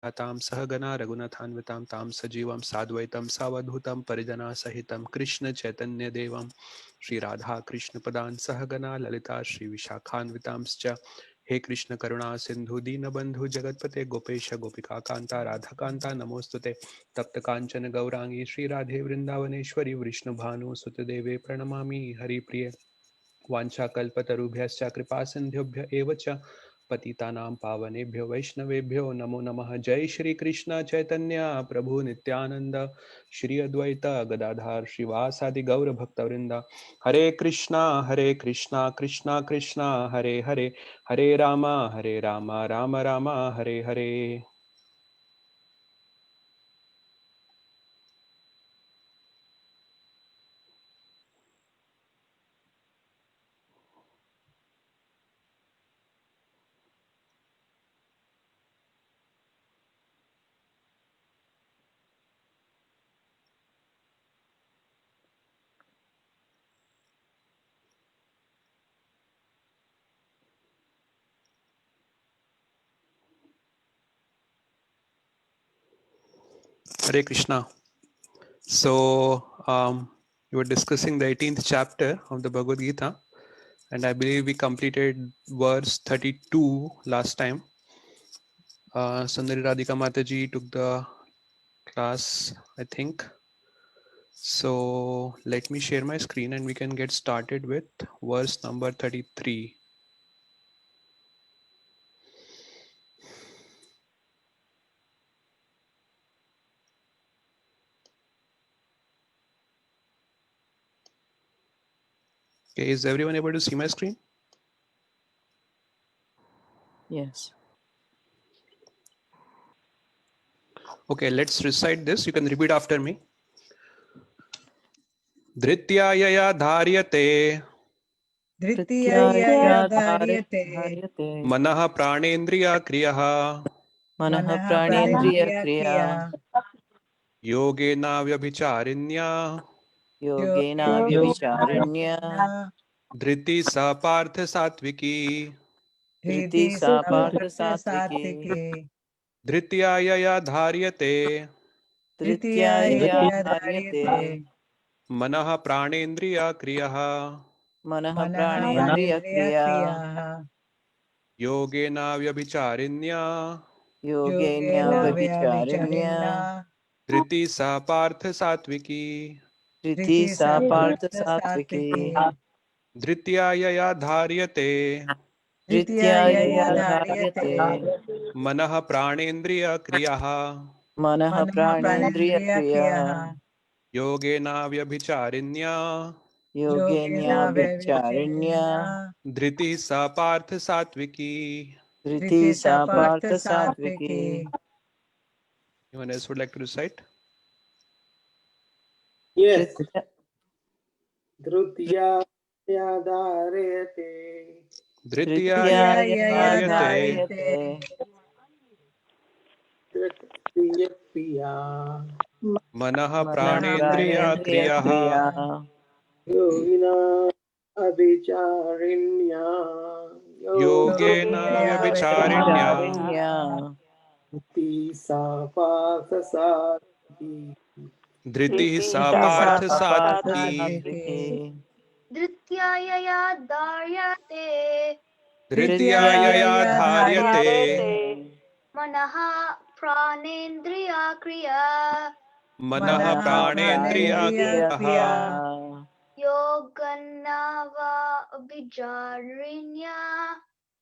तां सहगना रघुनाथान्वितां तां सजीवं साद्वैतं सावधूतं परिजना सहितं कृष्ण चैतन्य देवं श्री राधा कृष्ण पदान् सहगना ललिता श्री विशाखान्वितांश्च हे कृष्ण करुणा सिंधु दीनबंधु जगतपते गोपेश गोपिका कांता राधा कांता नमोस्तुते तप्त कांचन गौरांगी श्री राधे वृंदावनेश्वरी विष्णु भानु सुत देवे प्रणमामि हरिप्रिय वाञ्छाकल्पतरुभ्यश्च कृपा सिन्धुभ्य एव च पतितानां पावनेभ्यो वैष्णवेभ्यो नमो नमः। जय श्री कृष्ण चैतन्य प्रभु नित्यानंद श्री अद्वैत गदाधार श्रीवासादि गौर भक्तवृंद हरे Krishna Krishna Krishna Hare Hare Hare Ram Ram Ram Hare Hare. Hare Krishna. So we were discussing the 18th chapter of the Bhagavad Gita, and I believe we completed verse 32 last time. Sundari Radhika Mataji took the class, I think. So let me share my screen and we can get started with verse number 33. Okay, is everyone able to see my screen? Yes. Okay, let's recite this. You can repeat after me. Dhrityaya dharyate धृत्याय धार्यते मनः प्राणेन्द्रिया क्रियः मनः प्राणेन्द्रिय क्रिया योगेनाव्यभिचारिण्या योगेनाव्यभिचारिण्या धृति सा पार्थ सात्विकी धृति सा पार्थ सात्विकी धृत्यायया धार्यते धृत्याया धार्यते मनः प्राणेन्द्रिया क्रियः मनः प्राणेन्द्रिय क्रिया योगेनाव्यभिचारिण्या योगेनाव्यभिचारिण्या धृति सा पार्थ सात्विकी धृति सा पार्थ सात्विकी धृत्यायया धार्यते धृत्याया धार्यते मनः प्राणेन्द्रिय क्रियः मनः प्राणेन्द्रिय क्रिया योगेनाव्यभिचारिण्या योगेनाव्यभिचारिण्या धृति सा पार्थ सात्विकी धृति सा पार्थ सात्विकी Anyone else would like to recite? Yes. Dhrutya धारयते धृत्याय धार्यते तृतीयप्रिया मनः प्राणेन्द्रिया क्रियः योगिना अभिचारिण्या योगेनाव्यभिचारिण्या धृति सा पार्थ सात्विकी धृतिः सा पार्थ सात्विकी धृत्यायया धार्यते धृत्यायया धार्यते मनः प्राणेन्द्रिया क्रिया मनः प्राणेन्द्रिया क्रियः योगेनाव्यभिचारिण्या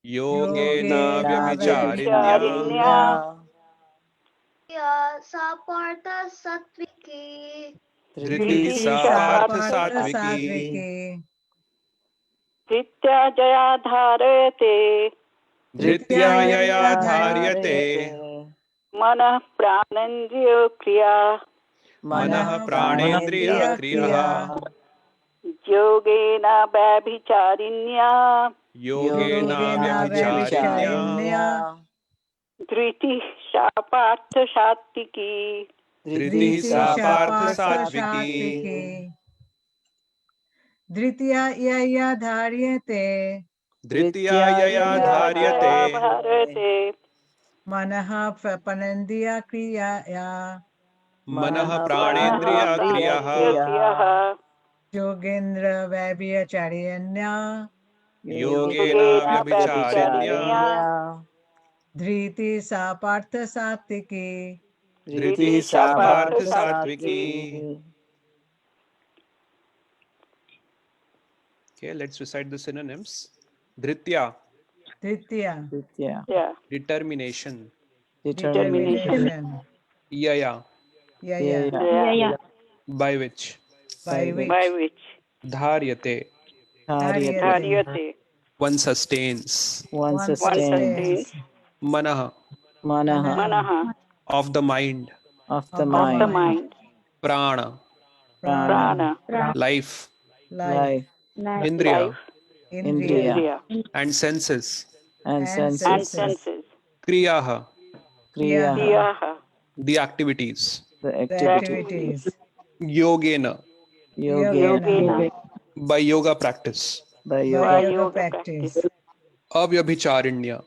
योगेनाव्यभिचारिण्या सा पार्थ सात्विकी धृतिः सा पार्थ सात्विकी धृत्यायया धारयते धृत्यायया धार्यते मनः प्राणेन्द्रिय क्रिया मनः प्राणेन्द्रिय क्रियः योगेनाव्यभिचारिण्या योगेनाव्यभिचारिण्या धृतिः सा पार्थ सात्विकी धृतिः सा पार्थ सात्विकी धृत्यायया धार्यते धृत्यायया धार्यते Manah Panandriya Kriyaya Manah Manah pranendriya pranendriya kriyaha kriyaha Yogendra Vabhyacharya yogena yogena vyabhicharinya vyabhicharinya Dhriti Sa Partha Satviki dhriti dhriti sa sapartha parth satviki. satviki. Okay, let's recite the synonyms. Dhritya, Dritya Dritya, Yeah. determination. determination. Determination Yaya, Yaya Yaya, by which. by by By which which Dharyate, Dharyate, Dharyate Dharyate one sustains. one one one sustains. sustains. sustains Manah, Manaha, Manaha of the mind. of the of the of the mind. mind mind. Prana, Prana Prana life. life Life, Indriya, life. Indriya Indriya, Indriya and senses. and and and senses. senses senses. Kriyaha, Kriyaha Kriyaha, Kriyaha the activities. the the activity. activities Yogena, Yogena, Yogena by yoga practice. by by by yoga. yoga yoga practice. practice Avyabhicharinya,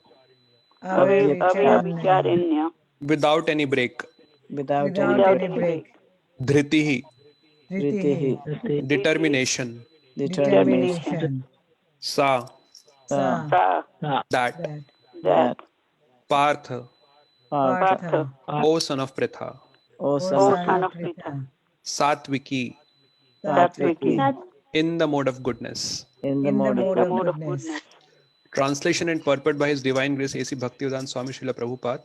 Avyabhicharinya Avyabhicharinya without any break. Without any without without break. any any break. break Dhritihi, Dritihi, Dritihi determination. determination. determination Sa, Sa, Sa Sa that. that that. that. Partha, Partha, Partha, O son of Pritha. O O son O of son son of of Pritha. Pritha Satviki, Satviki, Satviki in the mode of goodness. in the in the mode of mode The of mode of goodness. goodness. Translation and purport by His Divine Grace A.C. Bhaktivedanta Swami Srila Prabhupada.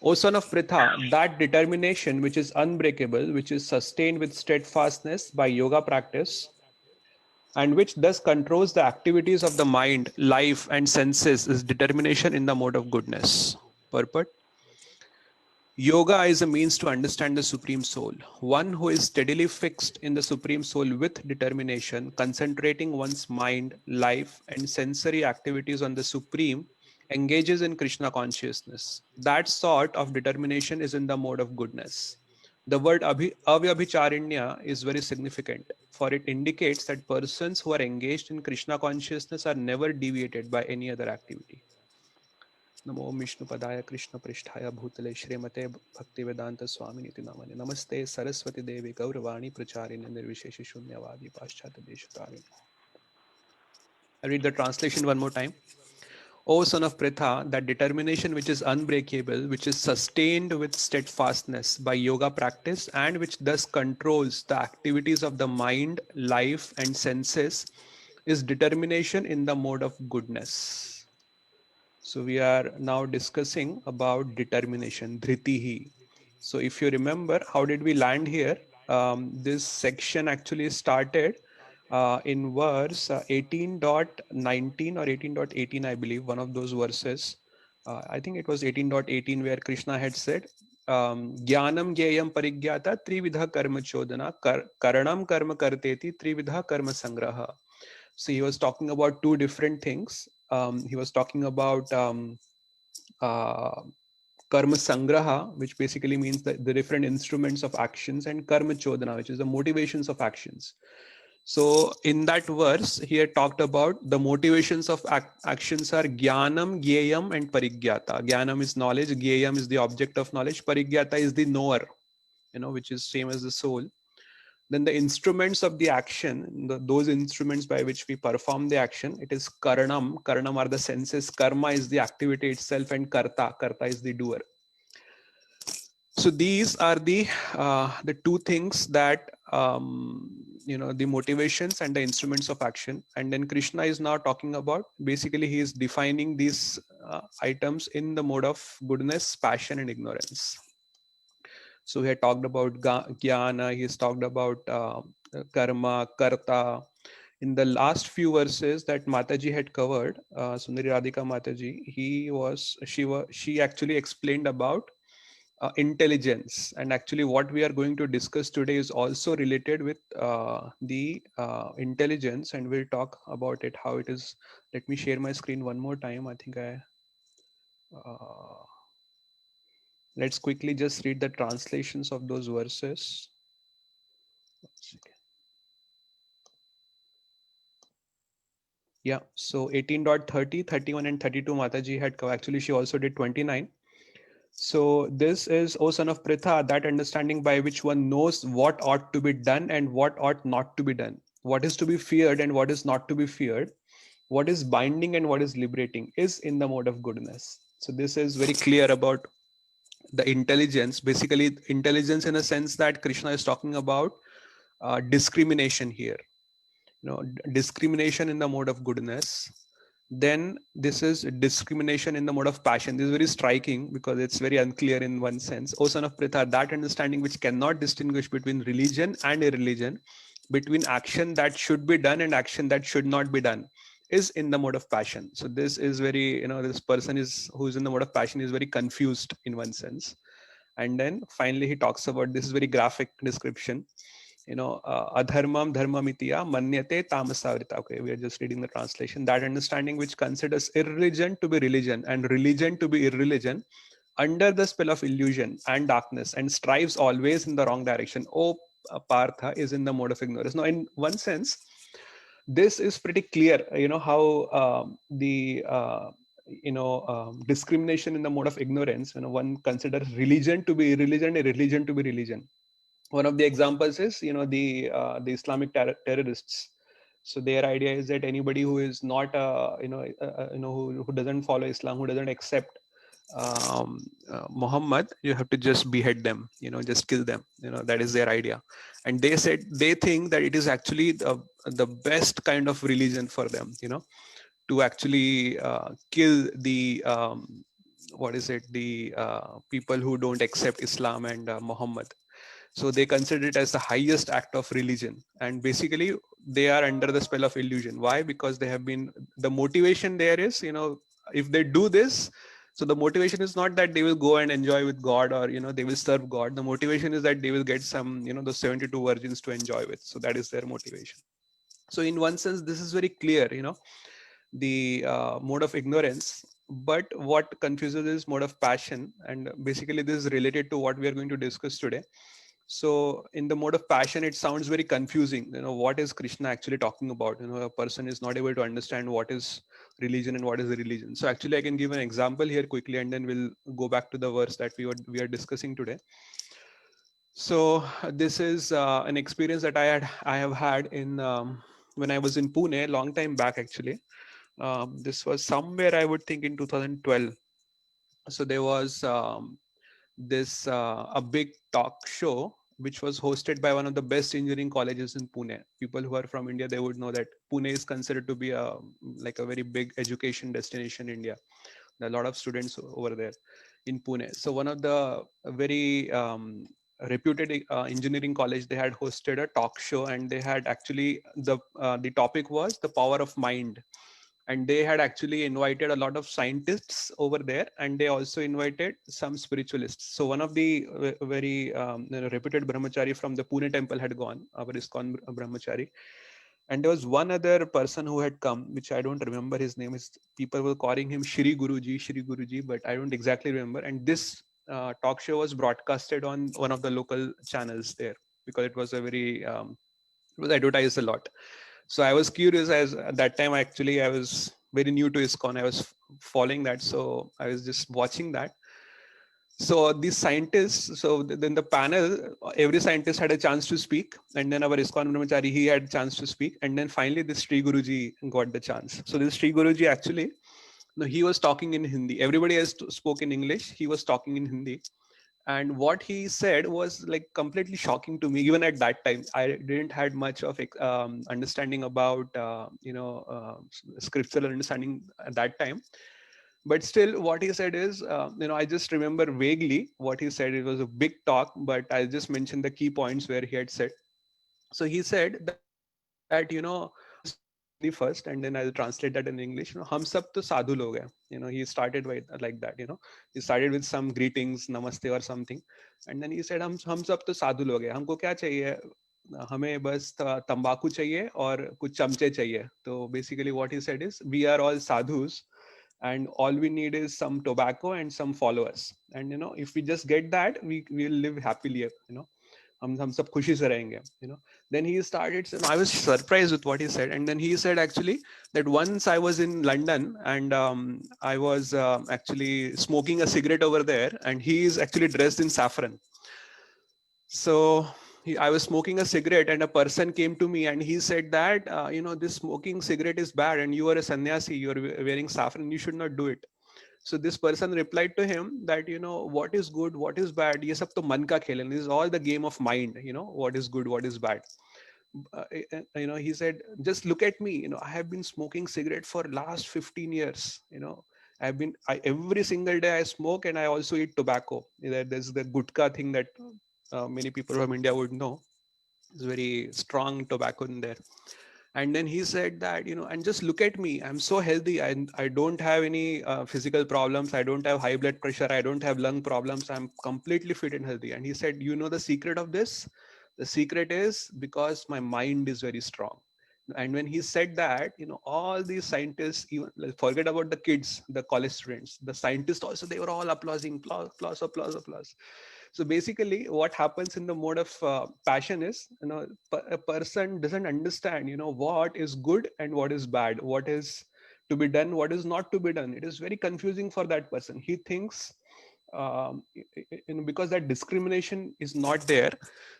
O son of Pritha, that determination which is unbreakable, which is sustained with steadfastness by yoga practice, and which thus controls the activities of the mind, life, and senses, is determination in the mode of goodness. Purport. Yoga is a means to understand the Supreme Soul. One who is steadily fixed in the Supreme Soul with determination, concentrating one's mind, life, and sensory activities on the Supreme, engages in Krishna consciousness. That sort of determination is in the mode of goodness. The word avyabhicharinya is very significant, for it indicates that persons who are engaged in Krishna consciousness are never deviated by any other activity. नमो विष्णुपदाय कृष्ण पृष्ठाय भूतले श्रीमते भक्तिवेदांत स्वामिनिति नामने नमस्ते सरस्वती देवी गौरवाणी प्रचारिणे निर्विशेष शून्यवादी पाश्चात्य देशतारिणे. I read the translation one more time. O son of Pritha, that determination which is unbreakable, which is sustained with steadfastness by yoga practice, and which thus controls the activities of the mind, life, and senses, is determination in the mode of goodness. So we are now discussing about determination, dhritihi. So if you remember, how did we land here? This section actually started in verse 18.19 or 18.18, I believe, one of those verses. I think it was 18.18 where Krishna had said, Jnanam gyayam parigyata trividha karma chodana karanam karma karteti trividha karma sangraha. So he was talking about two different things. He was talking about karma sangraha, which basically means the different instruments of actions, and karma chodana, which is the motivations of actions. So in that verse, he had talked about the motivations of actions are jnanam, gyayam, and parigyata. Jnanam is knowledge, gyayam is the object of knowledge, parigyata is the knower, which is same as the soul. Then the instruments of the action, those instruments by which we perform the action, it is karanam. Karanam are the senses. Karma is the activity itself, and karta is the doer. So these are the two things that the motivations and the instruments of action. And then Krishna is now talking about, basically he is defining these items in the mode of goodness, passion, and ignorance. So he had talked about jnana, he's talked about karma, karta. In the last few verses that Mataji had covered, Sundari Radhika Mataji, she actually explained about intelligence. And actually what we are going to discuss today is also related with the intelligence, and we'll talk about it, how it is. Let me share my screen one more time. I think let's quickly just read the translations of those verses. Yeah, so 18.30, 31 and 32 Mataji had covered. Actually, she also did 29. So this is, O son of Pritha, that understanding by which one knows what ought to be done and what ought not to be done, what is to be feared and what is not to be feared, what is binding and what is liberating, is in the mode of goodness. So this is very clear about the intelligence, basically intelligence in a sense that Krishna is talking about discrimination here, discrimination in the mode of goodness. Then this is discrimination in the mode of passion. This is very striking because it's very unclear in one sense. O son of Pritha, that understanding which cannot distinguish between religion and irreligion, between action that should be done and action that should not be done, is in the mode of passion. So this is very, this person is who's in the mode of passion is very confused in one sense. And then finally he talks about, this is very graphic description, adharmam dharmamitiya manyate tamasavrita. Okay, we are just reading the translation. That understanding which considers irreligion to be religion and religion to be irreligion under the spell of illusion and darkness, and strives always in the wrong direction, O Partha, is in the mode of ignorance. Now, in one sense, this is pretty clear, how the discrimination in the mode of ignorance, one considers religion to be irreligion and religion to be religion. One of the examples is, the Islamic terrorists. So their idea is that anybody who is not, who doesn't follow Islam, who doesn't accept Muhammad, you have to just behead them, just kill them. That is their idea. And they said they think that it is actually the best kind of religion for them, to actually kill the people who don't accept Islam and Muhammad. So they consider it as the highest act of religion, and basically they are under the spell of illusion. Why? Because they have been, the motivation there is, if they do this, so the motivation is not that they will go and enjoy with God, or they will serve God. The motivation is that they will get some, the 72 virgins to enjoy with. So that is their motivation. So in one sense, this is very clear, the mode of ignorance. But what confuses is mode of passion, and basically this is related to what we are going to discuss today. So in the mode of passion, it sounds very confusing. What is Krishna actually talking about? A person is not able to understand what is religion and what is religion. So actually I can give an example here quickly, and then we'll go back to the verse that we are discussing today. So this is an experience that I have had in when I was in Pune a long time back, actually. This was somewhere, I would think, in 2012. So there was this a big talk show which was hosted by one of the best engineering colleges in Pune. People who are from India, they would know that Pune is considered to be a very big education destination in India. There are a lot of students over there in Pune. So one of the very reputed engineering college, they had hosted a talk show, and they had actually the topic was the power of mind. And they had actually invited a lot of scientists over there, and they also invited some spiritualists. So one of the very reputed brahmachari from the Pune temple had gone, our ISKCON brahmachari. And there was one other person who had come, which I don't remember his name. People were calling him Shri Guruji, but I don't exactly remember. And this talk show was broadcasted on one of the local channels there, because it was a very, it was advertised a lot. So I was curious, as at that time, actually, I was very new to ISKCON. I was following that. So I was just watching that. So these scientists, so then the panel, every scientist had a chance to speak. And then our ISKCON brahmachari, he had a chance to speak. And then finally, this Sri Guruji got the chance. So this Sri Guruji, actually, he was talking in Hindi. Everybody else spoke in English. He was talking in Hindi. And what he said was completely shocking to me. Even at that time, I didn't had much of understanding about scriptural understanding at that time. But still, what he said is, I just remember vaguely what he said. It was a big talk, but I just mentioned the key points where he had said. So he said that the first, and then I'll translate that in English. Hum sab to sadhu log hai. He started with like that. He started with some greetings, namaste or something, and then he said, hum sab to sadhu log hai. Humko kya chahiye? हमें बस तंबाकू चाहिए और कुछ चमचे चाहिए. So basically what he said is, we are all sadhus, and all we need is some tobacco and some followers. And if we just get that, we will live happily. हम सब खुशी से रहेंगे, you know. Then he started, I was surprised with what he said, and then he said actually that once I was in London and I was actually smoking a cigarette over there, and he is actually dressed in saffron. So I was smoking a cigarette, and a person came to me and he said that you know, this smoking cigarette is bad, and you are a sannyasi, you are wearing saffron, you should not do it. So this person replied to him that, you know, what is good, what is bad, ye sab to man ka khel hai. This is all the game of mind, you know, what is good, what is bad. You know, he said, just look at me, you know, I have been smoking cigarette for last 15 years, you know. Every single day I smoke, and I also eat tobacco. There's the gutka thing that many people from India would know. It's very strong tobacco in there. And then he said that, you know, and just look at me, I'm so healthy. I don't have any physical problems. I don't have high blood pressure. I don't have lung problems. I'm completely fit and healthy. And he said, you know, the secret of this? The secret is because my mind is very strong. And when he said that, you know, all these scientists, even forget about the kids, the college students, the scientists also, they were all applauding, applause, applause, applause. So basically what happens in the mode of passion is, you know, a person doesn't understand, you know, what is good and what is bad, what is to be done, what is not to be done. It is very confusing for that person. He thinks, you know, because that discrimination is not there,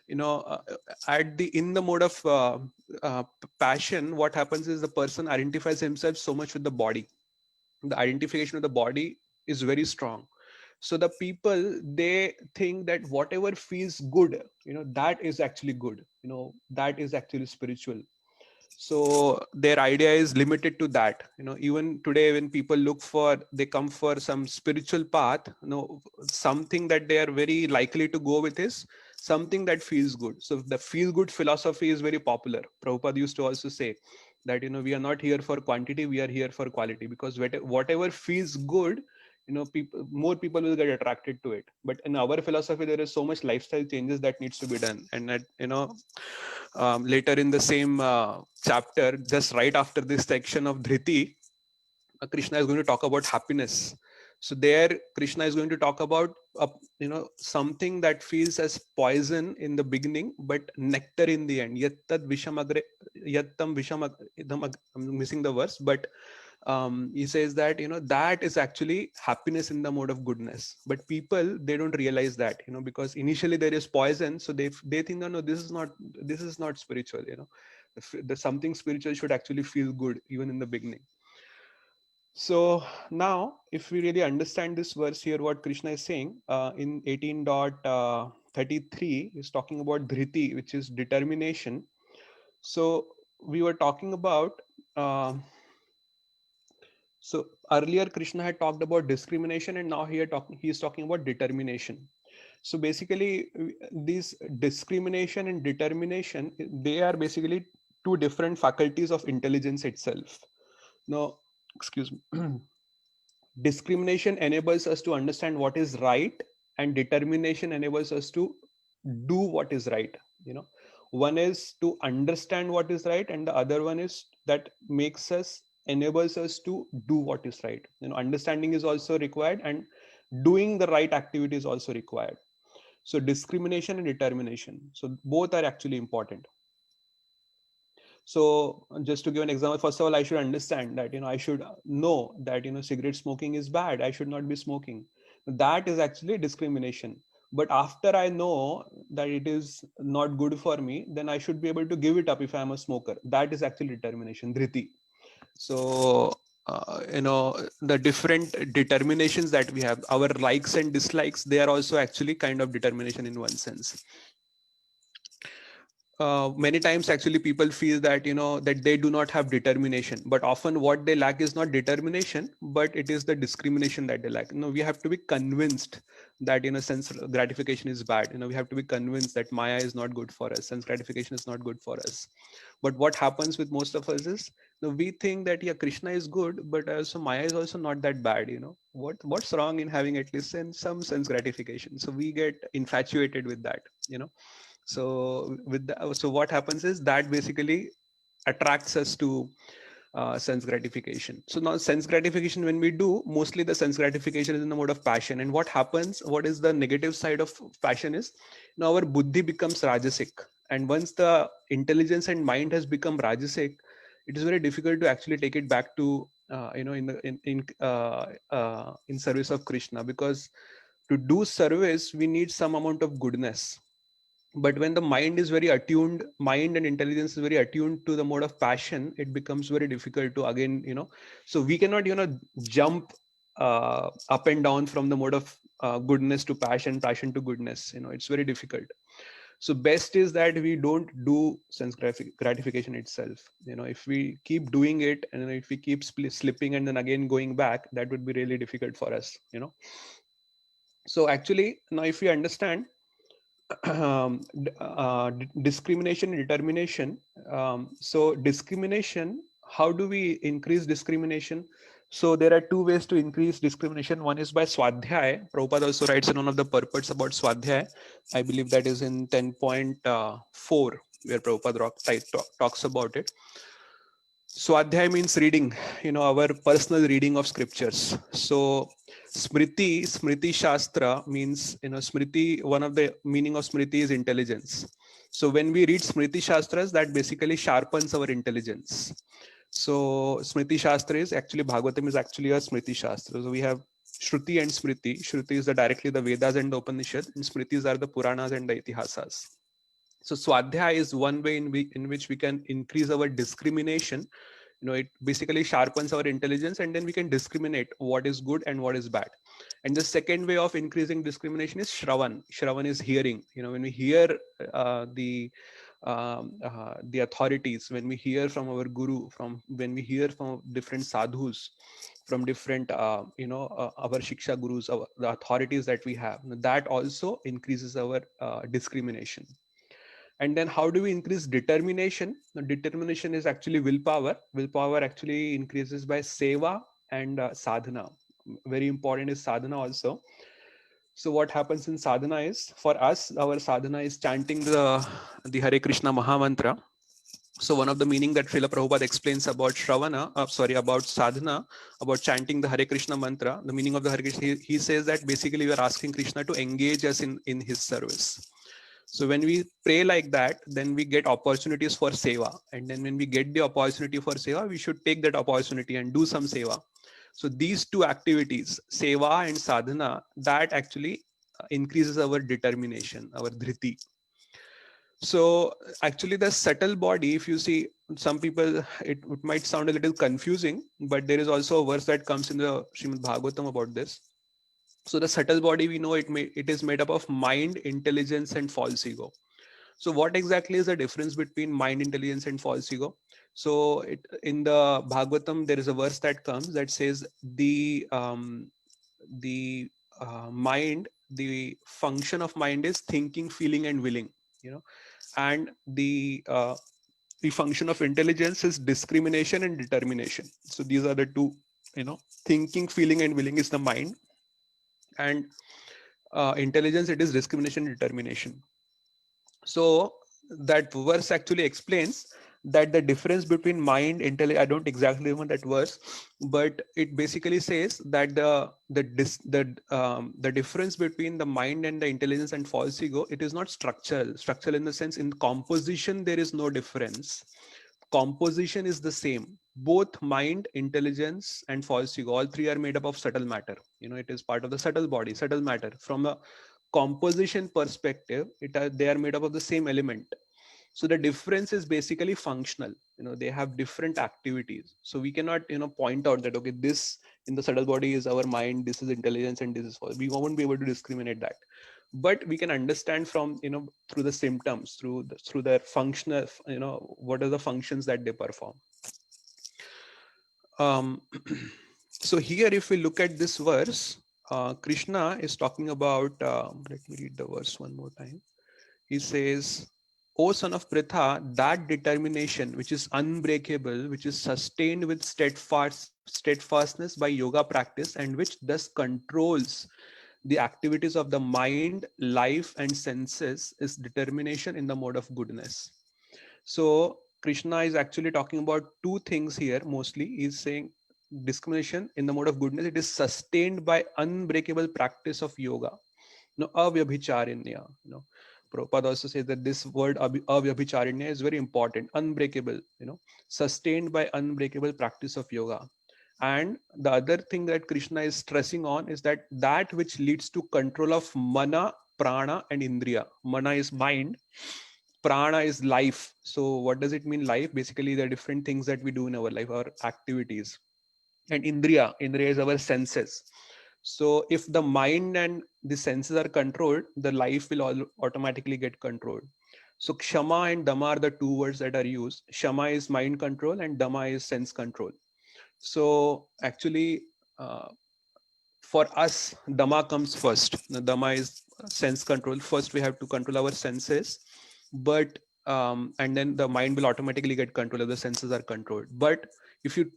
you know, in the mode of passion, what happens is the person identifies himself so much with the body. The identification of the body is very strong. So the people, they think that whatever feels good, you know, that is actually good, you know, that is actually spiritual. So their idea is limited to that. You know, even today when people they come for some spiritual path, you know, something that they are very likely to go with is something that feels good. So the feel good philosophy is very popular. Prabhupada used to also say that, you know, we are not here for quantity, we are here for quality, because whatever feels good, you know, more people will get attracted to it. But in our philosophy, there is so much lifestyle changes that needs to be done. And that, you know, later in the same chapter, just right after this section of Dhriti, Krishna is going to talk about happiness. So there Krishna is going to talk about you know, something that feels as poison in the beginning but nectar in the end. Yattam visham, I'm missing the verse, but he says that, you know, that is actually happiness in the mode of goodness. But people, they don't realize that, you know, because initially there is poison, so they think, no, this is not spiritual, you know. The something spiritual should actually feel good even in the beginning. So now, if we really understand this verse here, what Krishna is saying in 18.33 is talking about dhriti, which is determination. So we were talking about, so earlier Krishna had talked about discrimination, and now he is talking about determination. So basically, these discrimination and determination, they are basically two different faculties of intelligence itself. Now, excuse me. Discrimination enables us to understand what is right, and determination enables us to do what is right. You know, one is to understand what is right, and the other one is that enables us to do what is right. You know, understanding is also required, and doing the right activity is also required. So discrimination and determination, so both are actually important. So just to give an example, first of all, I should understand that, you know, I should know that, you know, cigarette smoking is bad, I should not be smoking. That is actually discrimination. But after I know that it is not good for me, then I should be able to give it up if I am a smoker. That is actually determination, dhriti. So you know, the different determinations that we have, our likes and dislikes, they are also actually kind of determination in one sense. Many times actually people feel that, you know, that they do not have determination, but often what they lack is not determination, but it is the discrimination that they lack. You know, we have to be convinced that, you know, sense gratification is bad. You know, we have to be convinced that Maya is not good for us, sense gratification is not good for us. But what happens with most of us is, you know, we think that, yeah, Krishna is good, but also Maya is also not that bad. You know, what's wrong in having at least some sense gratification? So we get infatuated with that, you know. So so what happens is that basically attracts us to sense gratification. So now sense gratification, when we do, mostly the sense gratification is in the mode of passion. And what happens, what is the negative side of passion is, now our buddhi becomes rajasic. And once the intelligence and mind has become rajasic, it is very difficult to actually take it back to, in service of Krishna, because to do service, we need some amount of goodness. But when the mind is very attuned, mind and intelligence is very attuned to the mode of passion, it becomes very difficult to again, so we cannot, jump up and down from the mode of goodness to passion, passion to goodness. It's very difficult. So best is that we don't do sense gratification itself. If we keep doing it, and if we keep slipping and then again going back, that would be really difficult for us. So actually, now if we understand discrimination and determination. So discrimination, how do we increase discrimination? So there are two ways to increase discrimination. One is by Swadhyay. Prabhupada also writes in one of the purports about Swadhyay. I believe that is in 10.4, where Prabhupada talks about it. Swadhyay means reading, our personal reading of scriptures. So Smriti Shastra means, Smriti, one of the meaning of Smriti is intelligence. So when we read Smriti Shastras, that basically sharpens our intelligence. So Smriti Shastra is actually, Bhagavatam is actually a Smriti Shastra. So we have Shruti and Smriti. Shruti is directly the Vedas and the Upanishad, and Smritis are the Puranas and the Itihasas. So Swadhyay is one way in which we can increase our discrimination. It basically sharpens our intelligence, and then we can discriminate what is good and what is bad. And the second way of increasing discrimination is Shravan. Shravan is hearing. When we hear the authorities, when we hear from our guru, when we hear from different sadhus, from different, our Shiksha gurus, the authorities that we have, that also increases our discrimination. And then how do we increase determination? The determination is actually willpower. Willpower actually increases by seva and sadhana. Very important is sadhana also. So what happens in sadhana is, for us, our sadhana is chanting the Hare Krishna Mahamantra. So one of the meaning that Srila Prabhupada explains about about sadhana, about chanting the Hare Krishna mantra, the meaning of the Hare Krishna, he says that basically we are asking Krishna to engage us in his service. So when we pray like that, then we get opportunities for seva. And then when we get the opportunity for seva, we should take that opportunity and do some seva. So these two activities, seva and sadhana, that actually increases our determination, our dhriti. So actually the subtle body, if you see, some people, it might sound a little confusing, but there is also a verse that comes in the Srimad Bhagavatam about this. So the subtle body, we know it is made up of mind, intelligence, and false ego. So what exactly is the difference between mind, intelligence, and false ego? So in the Bhagavatam, there is a verse that comes that says the mind, the function of mind is thinking, feeling, and willing. And the function of intelligence is discrimination and determination. So these are the two. Thinking, feeling, and willing is the mind. And intelligence, it is discrimination, determination. So that verse actually explains that the difference between mind, intelligence, I don't exactly remember that verse, but it basically says that the difference between the mind and the intelligence and false ego, it is not structural. Structural in the sense, in composition there is no difference. Composition is the same. Both mind, intelligence, and false ego, all three are made up of subtle matter. It is part of the subtle body, subtle matter. From a composition perspective, they are made up of the same element. So the difference is basically functional. They have different activities. So we cannot, point out that, okay, this in the subtle body is our mind, this is intelligence, and this is false. We won't be able to discriminate that. But we can understand from, through the symptoms, through their functional, what are the functions that they perform. So here, if we look at this verse, Krishna is talking about, let me read the verse one more time. He says, O son of Pritha, that determination which is unbreakable, which is sustained with steadfastness by yoga practice, and which thus controls the activities of the mind, life, and senses, is determination in the mode of goodness. So Krishna is actually talking about two things here. Mostly he's saying discrimination in the mode of goodness, it is sustained by unbreakable practice of yoga, avyabhicharinya. Prabhupada also says that this word avyabhicharinya is very important, unbreakable, sustained by unbreakable practice of yoga. And the other thing that Krishna is stressing on is that which leads to control of mana, prana and indriya. Mana is mind, prana is life. So what does it mean, life? Basically the different things that we do in our life, our activities. And indriya is our senses. So if the mind and the senses are controlled, the life will automatically get controlled. So kshama and dhamma are the two words that are used. Kshama is mind control and dhamma is sense control. So actually for us, dhamma comes first. The dhamma is sense control. First we have to control our senses, but and then the mind will automatically get control if the senses are controlled. But if you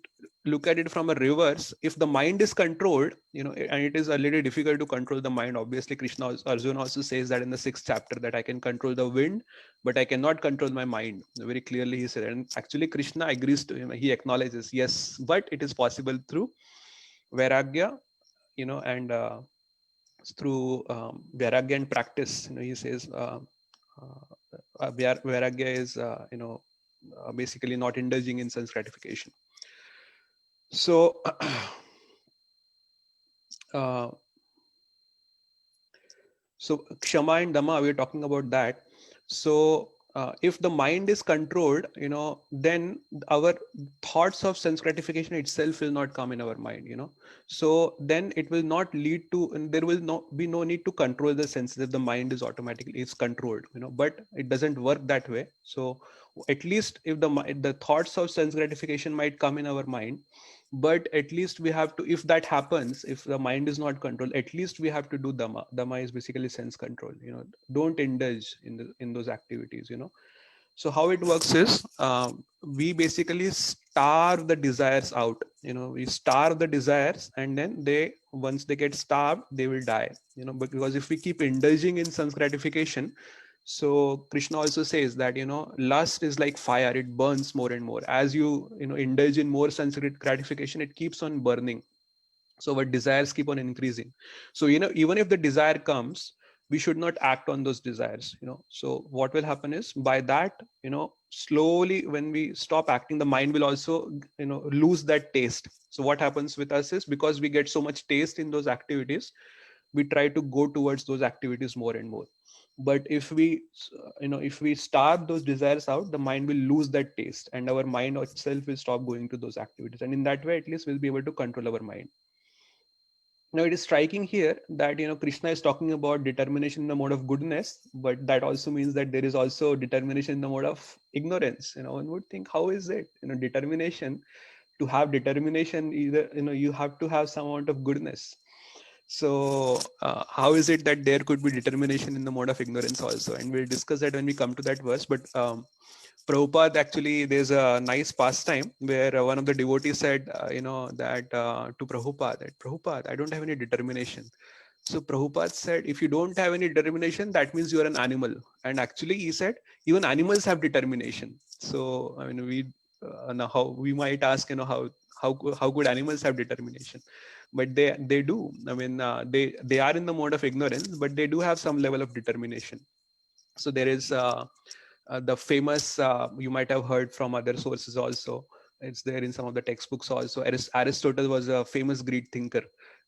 look at it from a reverse, if the mind is controlled, and it is a little difficult to control the mind. Obviously, Arjuna also says that in the 6th chapter that I can control the wind, but I cannot control my mind. Very clearly he said, and actually Krishna agrees to him. He acknowledges, yes, but it is possible through vairagya, and through vairagya and practice. He says vairagya is basically not indulging in sense gratification. So so kshama and dhamma, we are talking about that. So if the mind is controlled, then our thoughts of sense gratification itself will not come in our mind, so then it will not lead to, and there will be no need to control the senses if the mind is automatically controlled, but it doesn't work that way. So at least if the thoughts of sense gratification might come in our mind, but at least we have to, if that happens, if the mind is not controlled, at least we have to do dhamma. Dhamma is basically sense control. Don't indulge in those activities. So how it works is we basically starve the desires out. We starve the desires, and then once they get starved, they will die. Because if we keep indulging in sense gratification, so Krishna also says that lust is like fire; it burns more and more. As you indulge in more sense gratification, it keeps on burning. So our desires keep on increasing. So even if the desire comes, we should not act on those desires. So what will happen is, by that, slowly when we stop acting, the mind will also lose that taste. So what happens with us is, because we get so much taste in those activities, we try to go towards those activities more and more. But if we starve those desires out, the mind will lose that taste, and our mind itself will stop going to those activities, and in that way at least we'll be able to control our mind. Now it is striking here that Krishna is talking about determination in the mode of goodness, but that also means that there is also determination in the mode of ignorance. One would think, how is it determination? To have determination, either you have to have some amount of goodness. So how is it that there could be determination in the mode of ignorance also? And we'll discuss that when we come to that verse. But Prabhupada, actually, there's a nice pastime where one of the devotees said, that to Prabhupada, that Prabhupada, I don't have any determination. So Prabhupada said, if you don't have any determination, that means you are an animal. And actually, he said, even animals have determination. So I mean, now how we might ask, how could animals have determination? But they do. I mean, they are in the mode of ignorance, but they do have some level of determination. So there is the famous, you might have heard from other sources also, it's there in some of the textbooks also. Aristotle was a famous Greek thinker,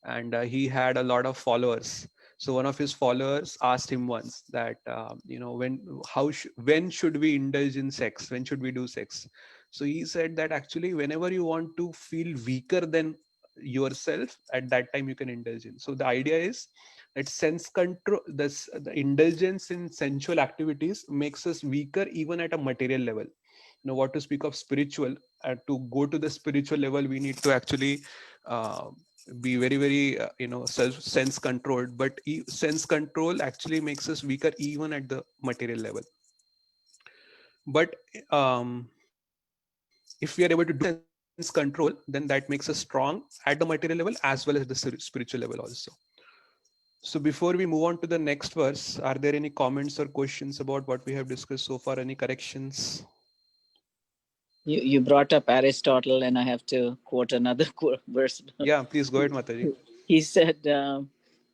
and he had a lot of followers. So one of his followers asked him once that, when should we indulge in sex? When should we do sex? So he said that actually, whenever you want to feel weaker than yourself, at that time you can indulge in. So the idea is that sense control, the indulgence in sensual activities makes us weaker even at a material level. What to speak of spiritual. To go to the spiritual level, we need to actually be very, very sense controlled. But sense control actually makes us weaker even at the material level. But if we are able to do sense control, then that makes us strong at the material level as well as the spiritual level also. So before we move on to the next verse, are there any comments or questions about what we have discussed so far? Any corrections? You brought up Aristotle, and I have to quote another verse. Yeah, please go ahead, Mataji. He said,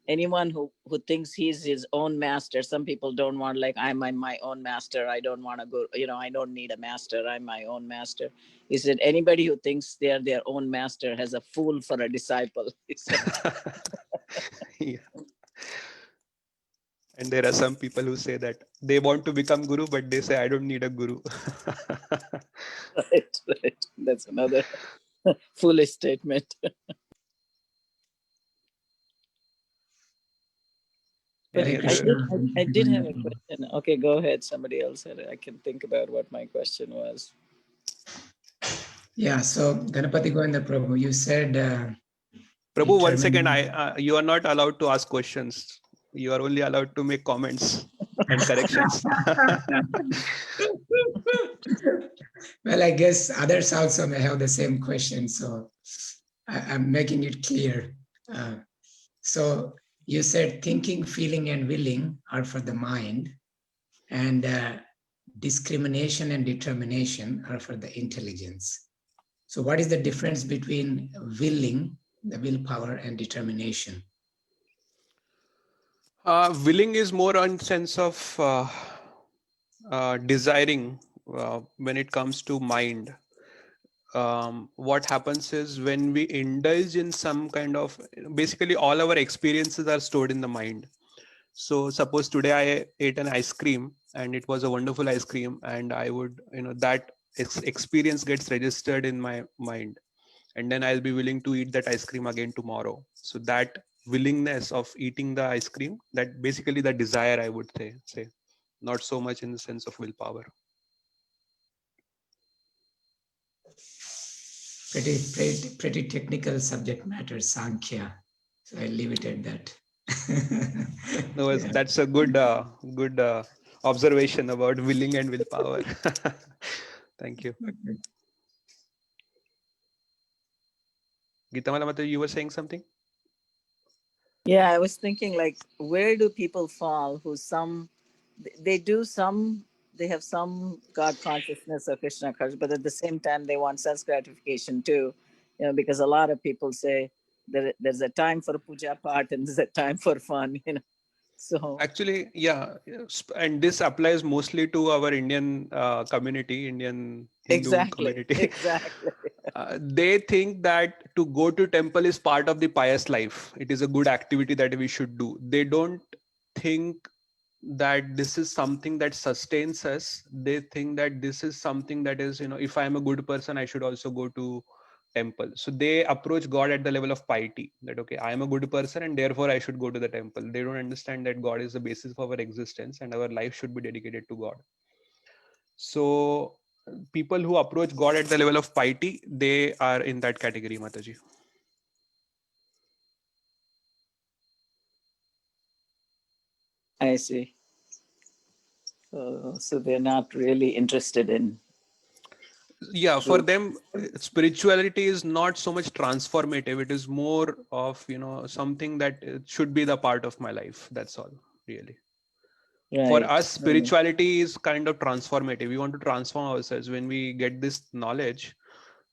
anyone who thinks he's his own master, some people don't want, like, I'm my own master. I don't want to go, I don't need a master. I'm my own master. He said, anybody who thinks they're their own master has a fool for a disciple. He said. Yeah. And there are some people who say that they want to become guru, but they say, I don't need a guru. Right. That's another foolish statement. But Any Hare I other- Krishna. did have a question. Okay, go ahead. Somebody else had it. I can think about what my question was. Yeah, so Ganapati Govinda Prabhu, you said Prabhu, 1 second. determining- You are not allowed to ask questions. You are only allowed to make comments and corrections. Well, I guess others also may have the same question, so I'm making it clear. So you said thinking, feeling, and willing are for the mind, and discrimination and determination are for the intelligence. So what is the difference between willing, the willpower, and determination? Willing is more on sense of desiring when it comes to mind. What happens is when we indulge in some kind of, basically all our experiences are stored in the mind. So suppose today I ate an ice cream and it was a wonderful ice cream, and I would, that experience gets registered in my mind, and then I'll be willing to eat that ice cream again tomorrow. So that willingness of eating the ice cream, that basically the desire, I would say, not so much in the sense of willpower. Pretty technical subject matter, Sankhya. So I'll leave it at that. No, Yeah. that's a good observation about willing and willpower. Thank you. Okay. Gitamala Mata, you were saying something? Yeah, I was thinking, like, where do people fall who they have some God consciousness or Krishna consciousness, but at the same time they want sense gratification too, because a lot of people say there's a time for puja part and there's a time for fun, So Actually, yeah, and this applies mostly to our Indian community, Indian Hindu community. Exactly. They think that to go to temple is part of the pious life. It is a good activity that we should do. They don't think that this is something that sustains us. They think that this is something that is, if I am a good person, I should also go to temple. So they approach God at the level of piety, that okay, I am a good person and therefore I should go to the temple. They don't understand that God is the basis of our existence and our life should be dedicated to God. So people who approach God at the level of piety, they are in that category, Mataji. I see. So they're not really interested in. Yeah, for them, spirituality is not so much transformative. It is more of, something that should be the part of my life. That's all, really. Right. For us, spirituality is kind of transformative. We want to transform ourselves. When we get this knowledge,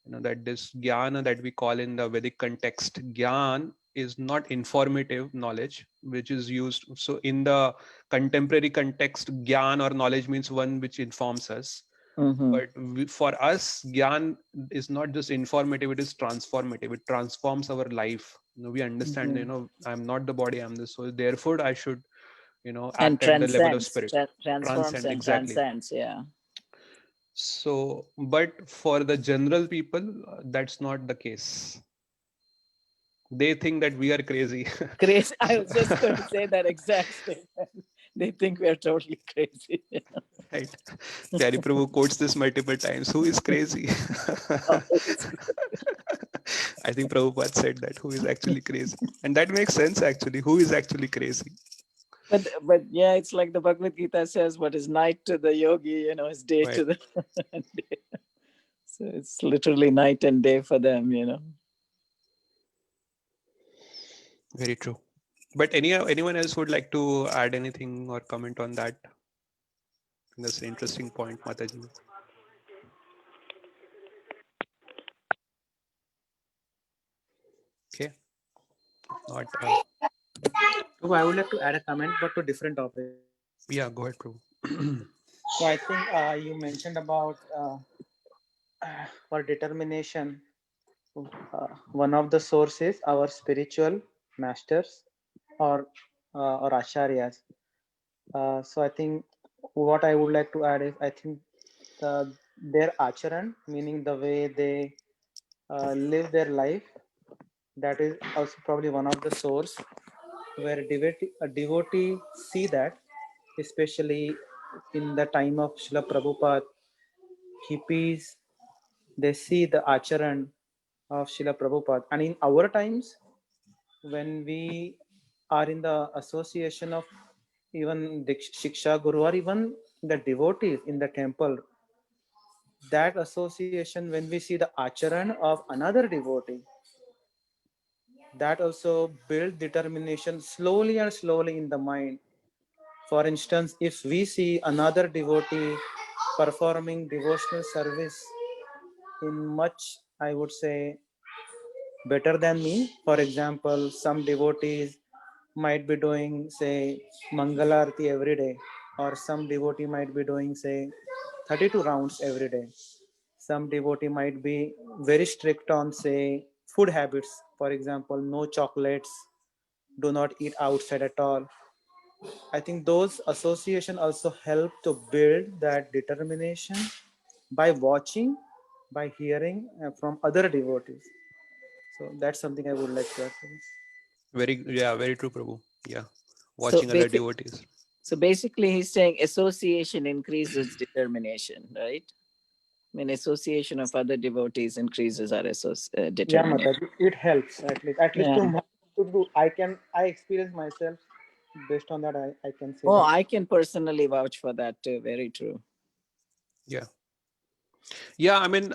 that this jnana that we call in the Vedic context, jnana is not informative knowledge, which is used. So in the contemporary context, jnana or knowledge means one which informs us. Mhm. But for us, Gyan is not just informative, it is transformative. It transforms our life. We understand, I'm not the body, I'm the soul. Therefore, I should, act at the level of spirit. Transforms and exactly. transcends, yeah. So, but for the general people, that's not the case. They think that we are crazy. Crazy. I was just going to say that exact statement. They think we are totally crazy. Right. Pyari Prabhu quotes this multiple times. Who is crazy? I think Prabhupada said that. Who is actually crazy? And that makes sense, actually. Who is actually crazy? But yeah, it's like the Bhagavad Gita says, what is night to the yogi, is day to the day. So it's literally night and day for them, Very true. But anyone else would like to add anything or comment on that? That's an interesting point, Mataji. Okay. Not. So I would like to add a comment, but to different topic. Yeah, go ahead, Prabhu. So I think you mentioned about for determination. One of the sources, our spiritual masters or acharyas. So I think what I would like to add is I think their acharan, meaning the way they live their life, that is also probably one of the source where a devotee see that, especially in the time of Srila Prabhupada, hippies, they see the acharan of Srila Prabhupada. And in our times, when we are in the association of even the Shiksha Guru or even the devotees in the temple, that association, when we see the acharan of another devotee, that also build determination slowly and slowly in the mind. For instance, if we see another devotee performing devotional service in much, I would say, better than me, for example, some devotees might be doing, say, Mangalarti every day, or some devotee might be doing, say, 32 rounds every day. Some devotee might be very strict on, say, food habits, for example, no chocolates, do not eat outside at all. I think those association also help to build that determination by watching, by hearing from other devotees. So that's something I would like to add to this. Very true, Prabhu. Yeah, So watching other basic, devotees. so basically, he's saying association increases determination, right? I mean, association of other devotees increases our Yeah, determination. Mataji, it helps at least Yeah. to do. I experience myself based on that. I can say Oh, that. I can personally vouch for that too. Very true. Yeah. Yeah, I mean,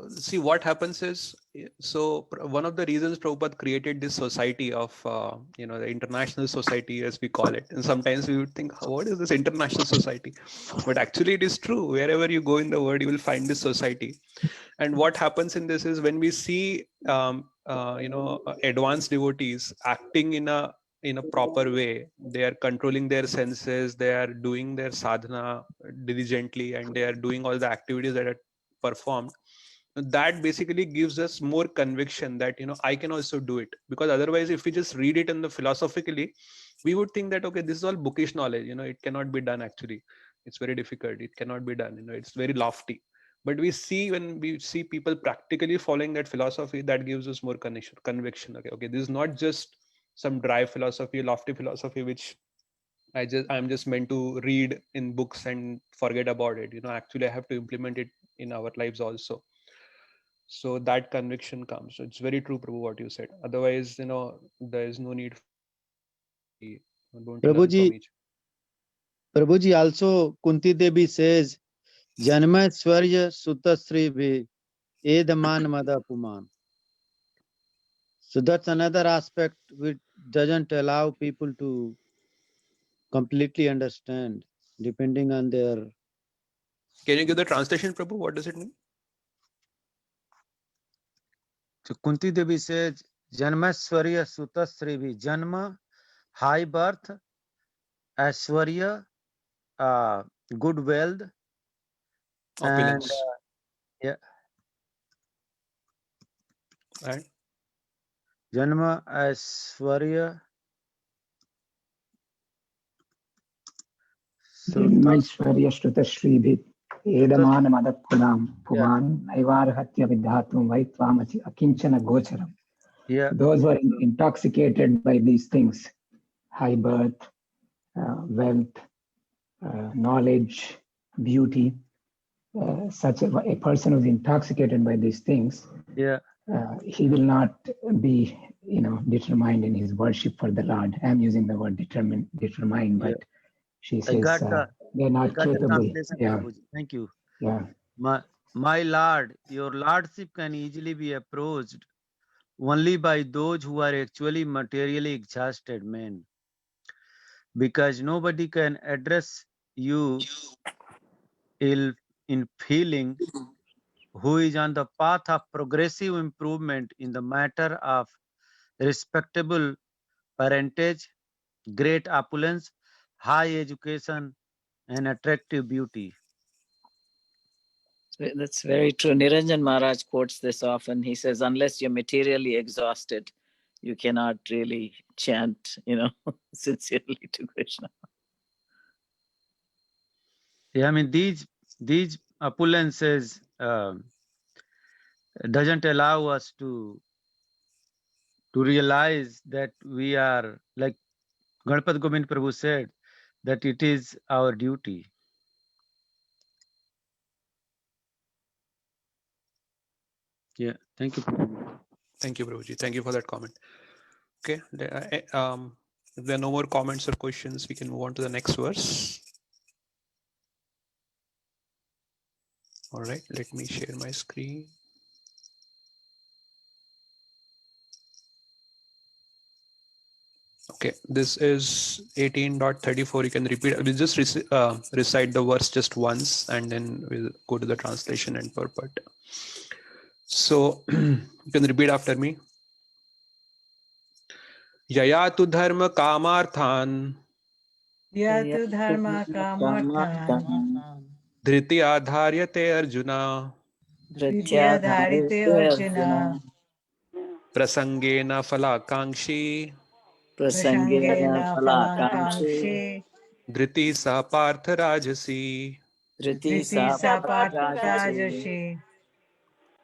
see what happens is, one of the reasons Prabhupada created this society of, the international society as we call it. And sometimes we would think, what is this international society? But actually it is true. Wherever you go in the world, you will find this society. And what happens in this is when we see, advanced devotees acting in a proper way, they are controlling their senses, they are doing their sadhana diligently, and they are doing all the activities that are performed. That basically gives us more conviction that I can also do it. Because otherwise, if we just read it in the philosophically, we would think that okay, this is all bookish knowledge, it cannot be done. Actually, it's very difficult, it cannot be done, it's very lofty. But when we see people practically following that philosophy, that gives us more conviction. Okay, this is not just some dry philosophy, lofty philosophy, which I'm just meant to read in books and forget about it. Actually I have to implement it in our lives also. So that conviction comes. So it's very true, Prabhu, what you said. Otherwise, there is no need. Don't learn from each. Prabhuji also Kunti Devi says, Janma Swarya Sutasri Bhi Edaman Madapuman. So that's another aspect which doesn't allow people to completely understand, depending on their. Can you give the translation, Prabhu? What does it mean? So Kunti Devi says, Janma Swarya Sutasri Bhi. Janma, high birth, Aswarya, good wealth, and Opulence. yeah. And Janma Aswarya. जन्मैश्वर्यश्रुतश्रीभिः एदमानमदपुनां पुमान् नैवार्हत्य विधातुं वै त्वामसि अकिञ्चन गोचरम्. Yeah. Those who are intoxicated by these things, high birth, wealth, knowledge, beauty, such a person who is intoxicated by these things, Yeah. He will not be, determined in his worship for the Lord. I'm using the word determined, but she says they're not capable. Yeah. Thank you. Yeah. My Lord, your Lordship can easily be approached only by those who are actually materially exhausted men. Because nobody can address you in feeling who is on the path of progressive improvement in the matter of respectable parentage, great opulence, high education, and attractive beauty. That's very true. Niranjan Maharaj quotes this often. He says, unless you're materially exhausted, you cannot really chant, sincerely to Krishna. Yeah, I mean these opulences doesn't allow us to realize that we are, like Ganpat Govind Prabhu said, that it is our duty. Yeah, thank you. Thank you, Prabhuji. Thank you for that comment. Okay. If there are no more comments or questions, we can move on to the next verse. All right, let me share my screen. Okay, this is 18.34. You can repeat. We'll just recite the verse just once, and then we'll go to the translation and purport. So you can repeat after me. Yaya tu dharma kamarthan Yatu dharma kamarthan dhriti adharyate arjuna Vidya dharite Arjuna prasangena falakangshi Prasangena phalakankshi dhriti sa partha rajasi. Dhriti sa partharajashi.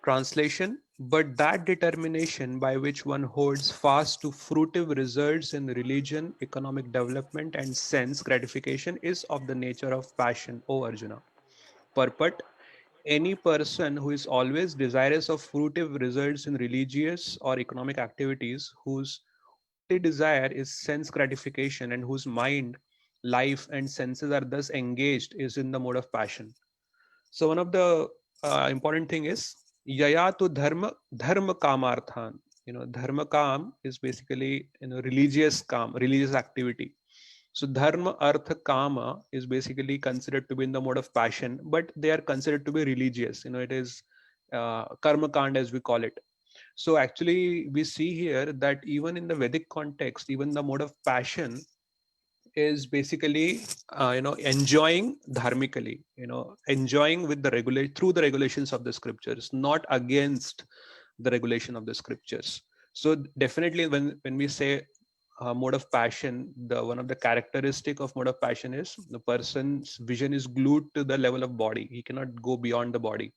Translation: but that determination by which one holds fast to fruitive results in religion, economic development, and sense gratification is of the nature of passion, O Arjuna. Purport: any person who is always desirous of fruitive results in religious or economic activities, whose only desire is sense gratification, and whose mind, life, and senses are thus engaged, is in the mode of passion. So one of the important thing is yaya tu dharma kamarthan. Dharma kam is basically religious kam, religious activity. So dharma, artha, kama is basically considered to be in the mode of passion, but they are considered to be religious. It is karma kand, as we call it. So actually we see here that even in the Vedic context, even the mode of passion is basically enjoying dharmically, enjoying with the through the regulations of the scriptures, not against the regulation of the scriptures. So definitely when we say mode of passion, one of the characteristic of mode of passion is the person's vision is glued to the level of body. He cannot go beyond the body.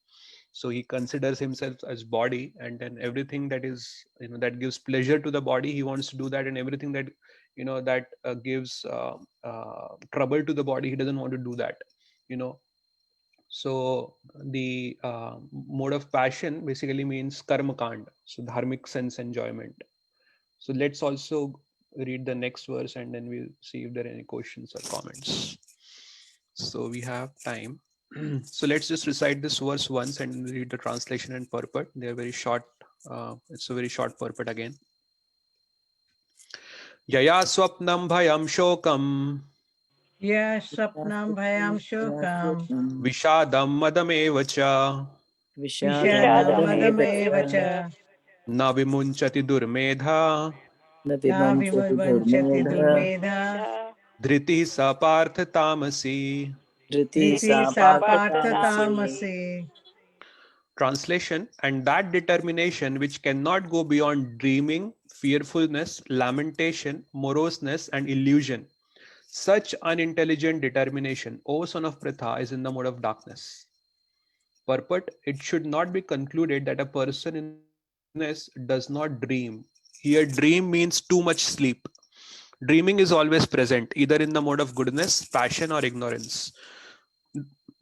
So he considers himself as body, and then everything that is that gives pleasure to the body, he wants to do that, and everything that that gives trouble to the body, he doesn't want to do that. So the mode of passion basically means karma kand, so dharmic sense enjoyment. So let's also read the next verse, and then we'll see if there are any questions or comments. So we have time. So let's just recite this verse once and read the translation and purport. They are very short. It's a very short purport again. Yaya swapnam bhayam shokam Ya sapnam bhayam shokam vishadam madam evacha Vishadam madam evacha na vimunchati durmedha Na vivanchati durmedha dhriti sa partha tamasi. Dhriti sa partha tamasi. Translation: and that determination which cannot go beyond dreaming, fearfulness, lamentation, moroseness, and illusion. Such unintelligent determination, O son of Pritha, is in the mode of darkness. Purport: it should not be concluded that a person in this does not dream. Here, dream means too much sleep. Dreaming is always present, either in the mode of goodness, passion, or ignorance.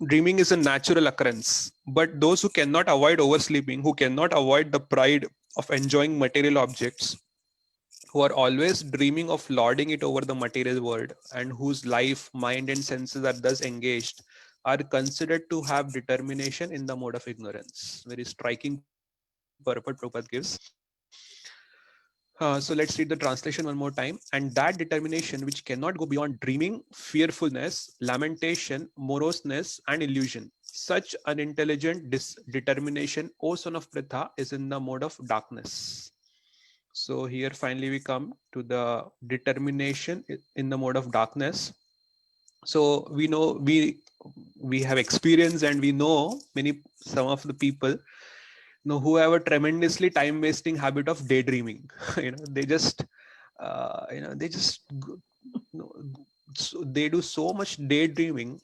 Dreaming is a natural occurrence, but those who cannot avoid oversleeping, who cannot avoid the pride of enjoying material objects, who are always dreaming of lording it over the material world, and whose life, mind, and senses are thus engaged, are considered to have determination in the mode of ignorance. Very striking purport Prabhupada gives. So let's read the translation one more time. And that determination which cannot go beyond dreaming, fearfulness, lamentation, moroseness, and illusion. Such unintelligent determination, O son of Pritha, is in the mode of darkness. So here finally we come to the determination in the mode of darkness. So we know we have experience and we know some of the people who have a tremendously time wasting habit of daydreaming. They just they just so they do so much daydreaming.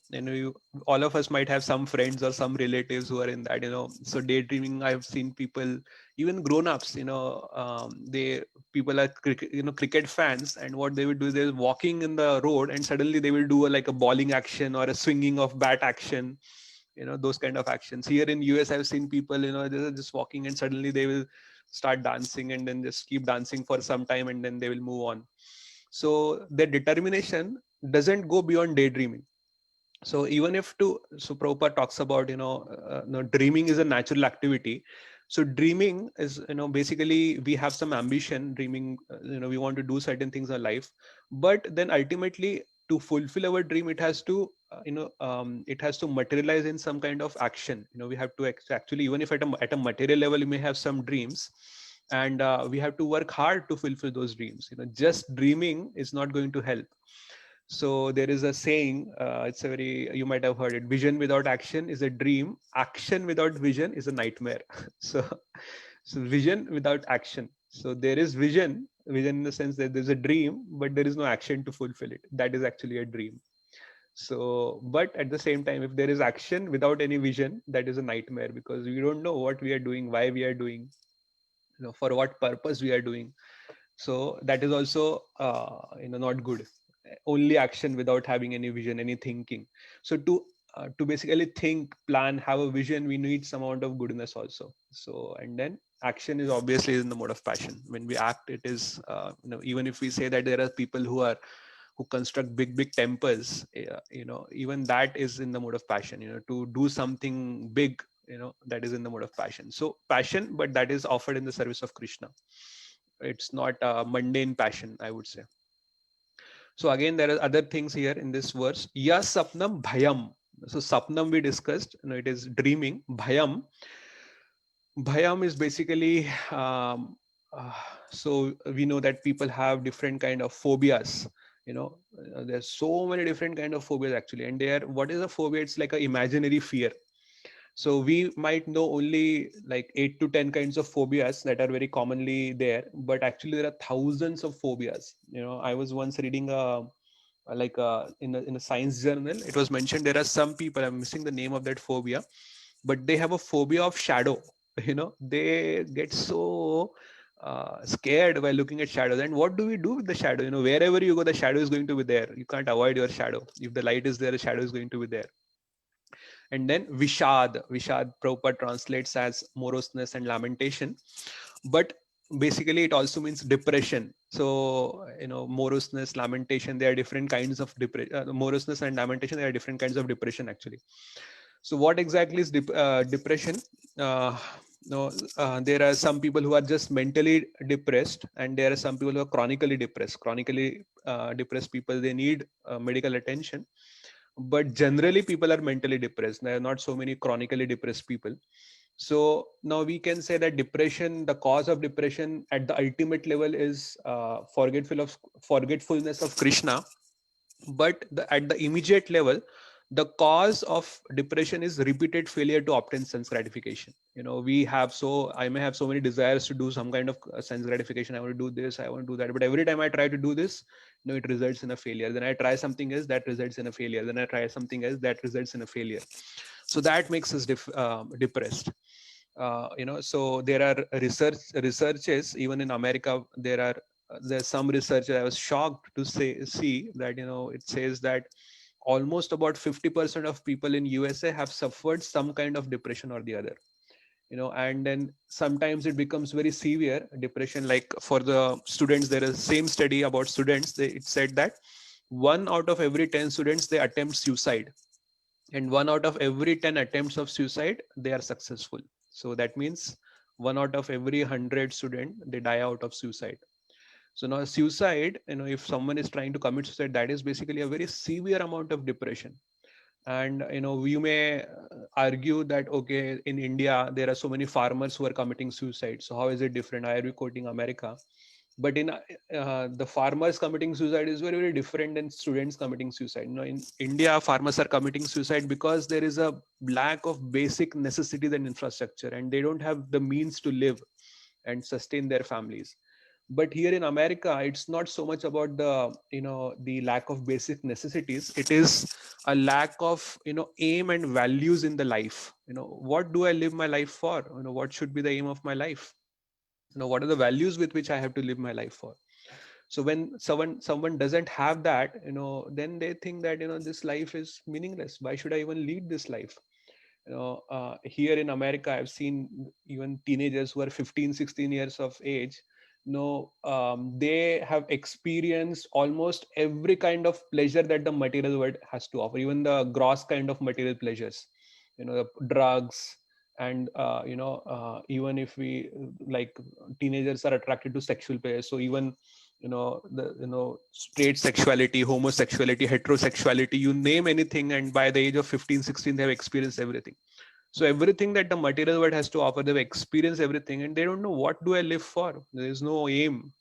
All of us might have some friends or some relatives who are in that. So daydreaming, I've seen people, even grown-ups, they people are cricket fans, and what they would do is they're walking in the road and suddenly they will do like a bowling action or a swinging of bat action, those kind of actions. Here in US, I've seen people, they're just walking and suddenly they will start dancing and then just keep dancing for some time and then they will move on. So their determination doesn't go beyond daydreaming. So even if so Prabhupada talks about, dreaming is a natural activity. So dreaming is, basically we have some ambition, dreaming, we want to do certain things in life, but then ultimately to fulfill our dream, it has to, it has to materialize in some kind of action. We have to actually, even if at a material level, you may have some dreams, and we have to work hard to fulfill those dreams. Just dreaming is not going to help. So there is a saying, it's a very, you might have heard it: vision without action is a dream, action without vision is a nightmare. so so vision without action. So there is vision in the sense that there's a dream, but there is no action to fulfill it. That is actually a dream. So, but at the same time, if there is action without any vision, that is a nightmare, because we don't know what we are doing, why we are doing, for what purpose we are doing. So that is also not good. Only action without having any vision, any thinking. So to basically think, plan, have a vision, we need some amount of goodness also. So, and then action is obviously in the mode of passion. When we act, it is even if we say that there are people who construct big temples, even that is in the mode of passion. To do something big, that is in the mode of passion. So passion, but that is offered in the service of Krishna. It's not a mundane passion, I would say. So again, there are other things here in this verse. Ya sapnam bhayam. So sapnam we discussed, it is dreaming. Bhayam is basically, so we know that people have different kind of phobias. There's so many different kind of phobias actually. And what is a phobia? It's like an imaginary fear. So we might know only like 8 to 10 kinds of phobias that are very commonly there, but actually there are thousands of phobias. I was once reading in a science journal, it was mentioned there are some people, I'm missing the name of that phobia, but they have a phobia of shadow. They get so scared while looking at shadows. And what do we do with the shadow? Wherever you go, the shadow is going to be there. You can't avoid your shadow. If the light is there, the shadow is going to be there. And then Vishad Prabhupada translates as moroseness and lamentation, but basically it also means depression. So moroseness, lamentation, there are different kinds of moroseness and lamentation, there are different kinds of depression actually. So what exactly is depression? There are some people who are just mentally depressed, and there are some people who are chronically depressed. Depressed people, they need medical attention. But generally people are mentally depressed. There are not so many chronically depressed people. So now we can say that depression, the cause of depression at the ultimate level is forgetfulness of Krishna. But at the immediate level, the cause of depression is repeated failure to obtain sense gratification. I may have so many desires to do some kind of sense gratification. I want to do this, I want to do that, but every time I try to do this, it results in a failure. Then I try something else, that results in a failure. Then I try something else, that results in a failure. So that makes us depressed. So there are researches even in America. There's some research. I was shocked to see that it says that almost about 50% of people in USA have suffered some kind of depression or the other. And then sometimes it becomes very severe depression. Like for the students, there is same study about students. It said that 1 out of every 10 students, they attempt suicide, and 1 out of every 10 attempts of suicide, they are successful. So that means 1 out of every 100 student, they die out of suicide. So now suicide, if someone is trying to commit suicide, that is basically a very severe amount of depression. And we may argue that okay, in India there are so many farmers who are committing suicide, so how is it different? Why are we quoting America? But in the farmers committing suicide is very, very different than students committing suicide. In India, farmers are committing suicide because there is a lack of basic necessities and infrastructure, and they don't have the means to live and sustain their families. But here in America, it's not so much about the lack of basic necessities. It is a lack of aim and values in the life. What do I live my life for? What should be the aim of my life? What are the values with which I have to live my life for? So when someone doesn't have that, then they think that this life is meaningless. Why should I even lead this life? Here in America, I've seen even teenagers who are 15, 16 years of age. They have experienced almost every kind of pleasure that the material world has to offer, even the gross kind of material pleasures, the drugs, and even if we like, teenagers are attracted to sexual pleasure. So even straight sexuality, homosexuality, heterosexuality, you name anything, and by the age of 15, 16 they have experienced everything. So everything that the material world has to offer, they've experienced everything, and they don't know what do I live for. There is no aim.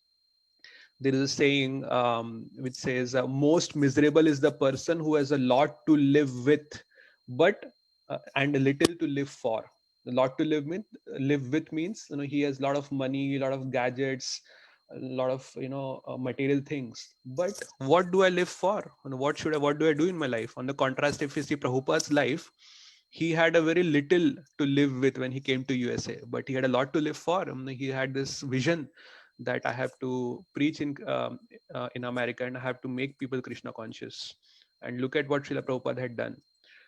There is a saying which says most miserable is the person who has a lot to live with, but and a little to live for. A lot to live with means he has a lot of money, a lot of gadgets, a lot of material things, but what do I live for? What do I do in my life? On the contrast, if you see Prabhupada's life, he had a very little to live with when he came to USA, but he had a lot to live for. He had this vision that I have to preach in America, and I have to make people Krishna conscious. And look at what Srila Prabhupada had done.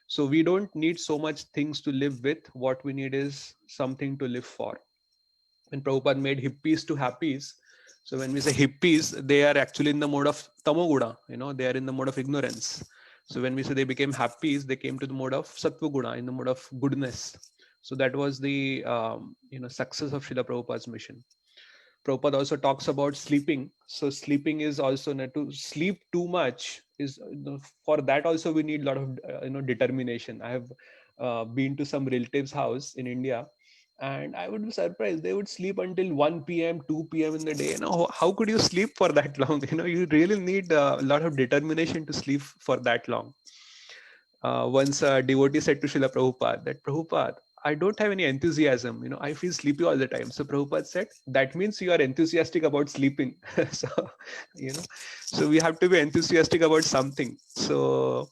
So we don't need so much things to live with. What we need is something to live for. When Prabhupada made hippies to happies, so when we say hippies, they are actually in the mode of tamoguna, they are in the mode of ignorance. So when we say they became happies, they came to the mode of sattva-guna, in the mode of goodness. So that was the success of Srila Prabhupada's mission. Prabhupada also talks about sleeping. So sleeping is also, to sleep too much is, for that also we need a lot of determination. I have been to some relatives' house in India, and I would be surprised. They would sleep until 1 p.m., 2 p.m. in the day. How could you sleep for that long? You really need a lot of determination to sleep for that long. Once a devotee said to Srila Prabhupada that, Prabhupada, I don't have any enthusiasm. I feel sleepy all the time. So Prabhupada said, that means you are enthusiastic about sleeping. So, so we have to be enthusiastic about something. So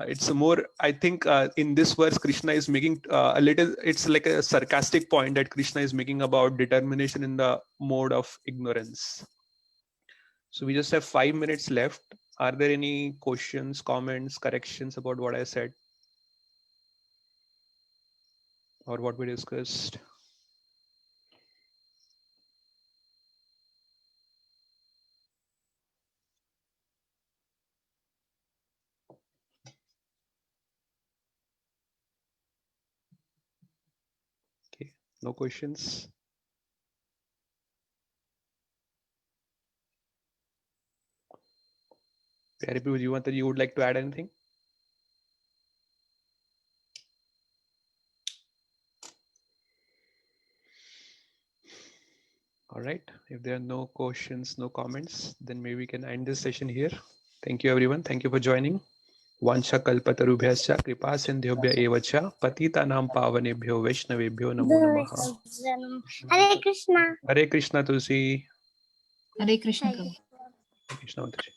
it's more, I think in this verse, Krishna is making a little, it's like a sarcastic point that Krishna is making about determination in the mode of ignorance. So we just have 5 minutes left. Are there any questions, comments, corrections about what I said or what we discussed? Okay, no questions. Pyari, you would like to add anything? All right. If there are no questions, no comments, then maybe we can end this session here. Thank you, everyone. Thank you for joining. Vansha kalpatarubhyascha kripa sindhyobhya evacha patitanam pavanebhyo vaishnavebhyo namo namaha. Hare Krishna. Hare Krishna Tulsi. Hare Krishna. Krishna Mataji.